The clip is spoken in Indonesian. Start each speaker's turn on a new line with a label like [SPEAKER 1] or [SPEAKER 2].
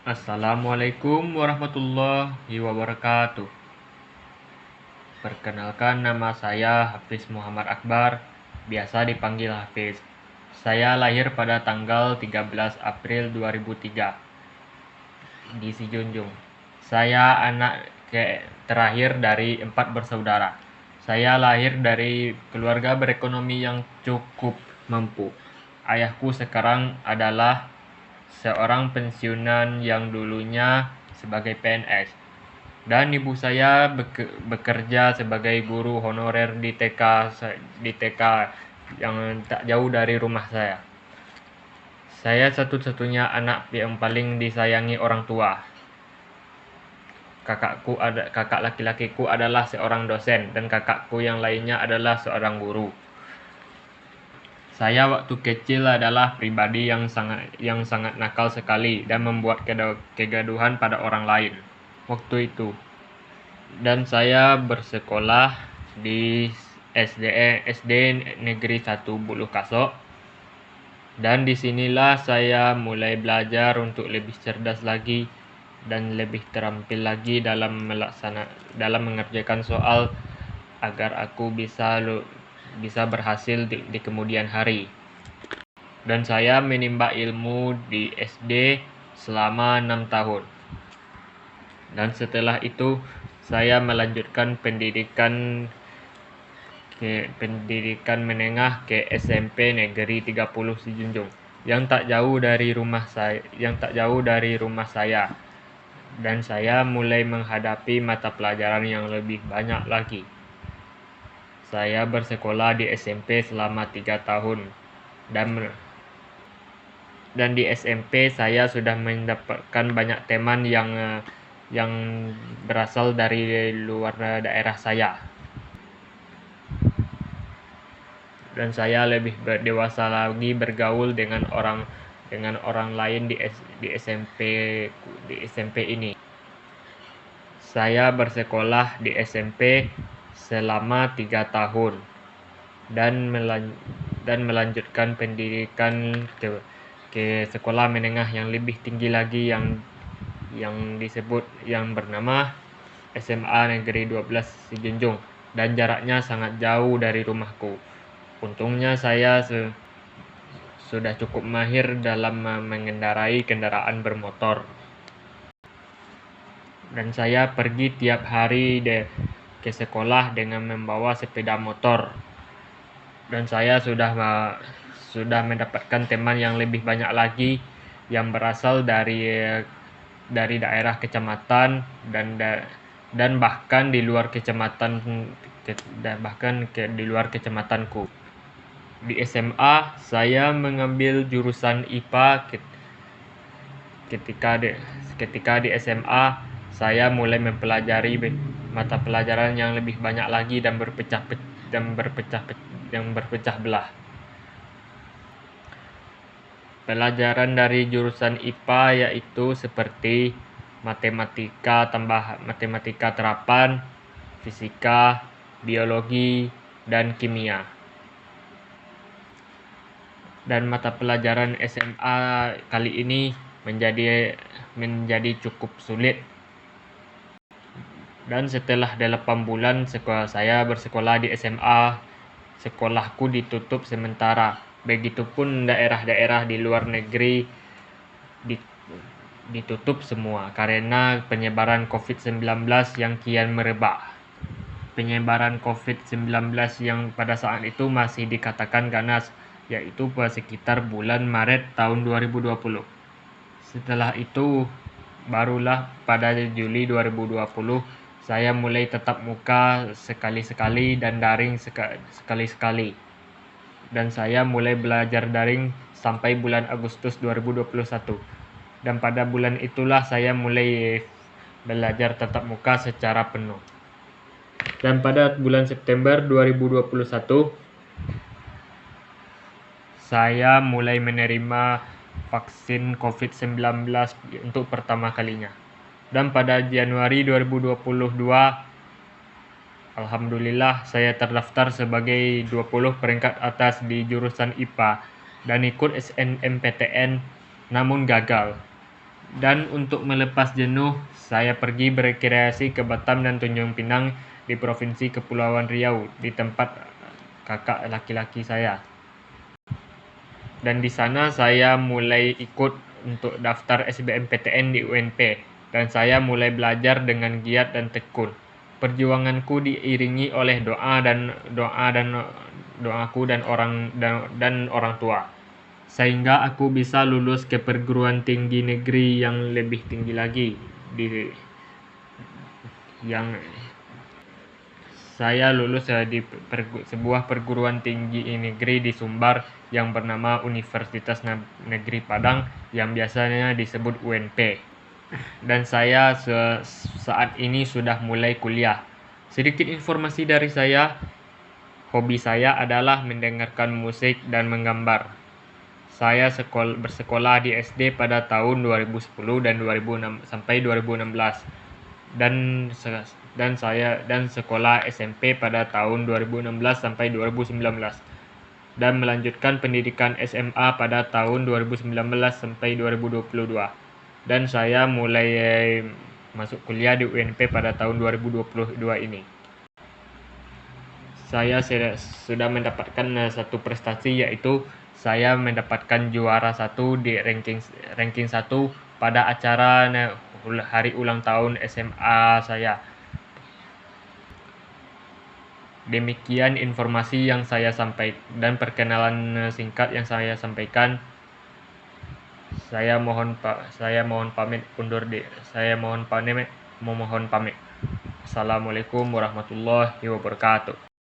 [SPEAKER 1] Assalamualaikum warahmatullahi wabarakatuh. Perkenalkan, nama saya Hafiz Muhammad Akbar, biasa dipanggil Hafiz. Saya lahir pada tanggal 13 April 2003 di Sijunjung. Saya anak terakhir dari 4 bersaudara. Saya lahir dari keluarga berekonomi yang cukup mampu. Ayahku sekarang adalah seorang pensiunan yang dulunya sebagai PNS. Dan ibu saya bekerja sebagai guru honorer di TK yang tak jauh dari rumah saya. Saya satu-satunya anak yang paling disayangi orang tua. Kakak laki-lakiku adalah seorang dosen dan kakakku yang lainnya adalah seorang guru. Saya waktu kecil adalah pribadi yang sangat nakal sekali dan membuat kegaduhan pada orang lain waktu itu. Dan saya bersekolah di SD Negeri 1 Buluh Kasok. Dan disinilah saya mulai belajar untuk lebih cerdas lagi dan lebih terampil lagi dalam mengerjakan soal agar aku bisa berhasil di kemudian hari. Dan saya menimba ilmu di SD selama 6 tahun. Dan setelah itu saya melanjutkan pendidikan menengah ke SMP Negeri 30 Sijunjung yang tak jauh dari rumah saya. Dan saya mulai menghadapi mata pelajaran yang lebih banyak lagi. Saya bersekolah di SMP selama 3 tahun dan di SMP saya sudah mendapatkan banyak teman yang berasal dari luar daerah saya. Dan saya lebih dewasa lagi bergaul dengan orang lain di SMP ini. Saya bersekolah di SMP selama 3 tahun dan melanjutkan pendidikan ke sekolah menengah yang lebih tinggi lagi yang bernama SMA Negeri 12 Sijunjung, dan jaraknya sangat jauh dari rumahku. Untungnya saya sudah cukup mahir dalam mengendarai kendaraan bermotor. Dan saya pergi tiap hari ke sekolah dengan membawa sepeda motor. Dan saya sudah mendapatkan teman yang lebih banyak lagi yang berasal dari daerah kecamatan dan bahkan di luar kecamatanku. Di SMA saya mengambil jurusan IPA. Ketika di SMA saya mulai mempelajari mata pelajaran yang lebih banyak lagi dan berpecah belah. Pelajaran dari jurusan IPA yaitu seperti matematika terapan, fisika, biologi, dan kimia. Dan mata pelajaran SMA kali ini menjadi cukup sulit. Dan setelah 8 bulan saya bersekolah di SMA, sekolahku ditutup sementara. Begitupun daerah-daerah di luar negeri ditutup semua karena penyebaran COVID-19 yang kian merebak. Penyebaran COVID-19 yang pada saat itu masih dikatakan ganas, yaitu sekitar bulan Maret tahun 2020. Setelah itu barulah pada Juli 2020 saya mulai tatap muka sekali-sekali dan daring sekali-sekali. Dan saya mulai belajar daring sampai bulan Agustus 2021. Dan pada bulan itulah saya mulai belajar tatap muka secara penuh. Dan pada bulan September 2021 saya mulai menerima vaksin COVID-19 untuk pertama kalinya. Dan pada Januari 2022, alhamdulillah saya terdaftar sebagai 20 peringkat atas di jurusan IPA dan ikut SNMPTN namun gagal. Dan untuk melepas jenuh, saya pergi berrekreasi ke Batam dan Tanjung Pinang di Provinsi Kepulauan Riau di tempat kakak laki-laki saya. Dan di sana saya mulai ikut untuk daftar SBMPTN di UNP dan saya mulai belajar dengan giat dan tekun. Perjuanganku diiringi oleh doaku dan orang tua, sehingga aku bisa lulus ke perguruan tinggi negeri yang lebih tinggi lagi. Saya lulus di sebuah perguruan tinggi negeri di Sumbar yang bernama Universitas Negeri Padang yang biasanya disebut UNP. Dan saya saat ini sudah mulai kuliah. Sedikit informasi dari saya, hobi saya adalah mendengarkan musik dan menggambar. Saya bersekolah di SD pada tahun 2010 dan 2006 sampai 2016 dan sekolah SMP pada tahun 2016 sampai 2019 dan melanjutkan pendidikan SMA pada tahun 2019 sampai 2022 dan saya mulai masuk kuliah di UNP pada tahun 2022 ini. Saya sudah mendapatkan satu prestasi, yaitu saya mendapatkan juara 1 di ranking 1 pada acara hari ulang tahun SMA saya. Demikian informasi yang saya sampaikan dan perkenalan singkat yang saya sampaikan. Saya mohon pamit undur diri. Mohon pamit. Assalamualaikum warahmatullahi wabarakatuh.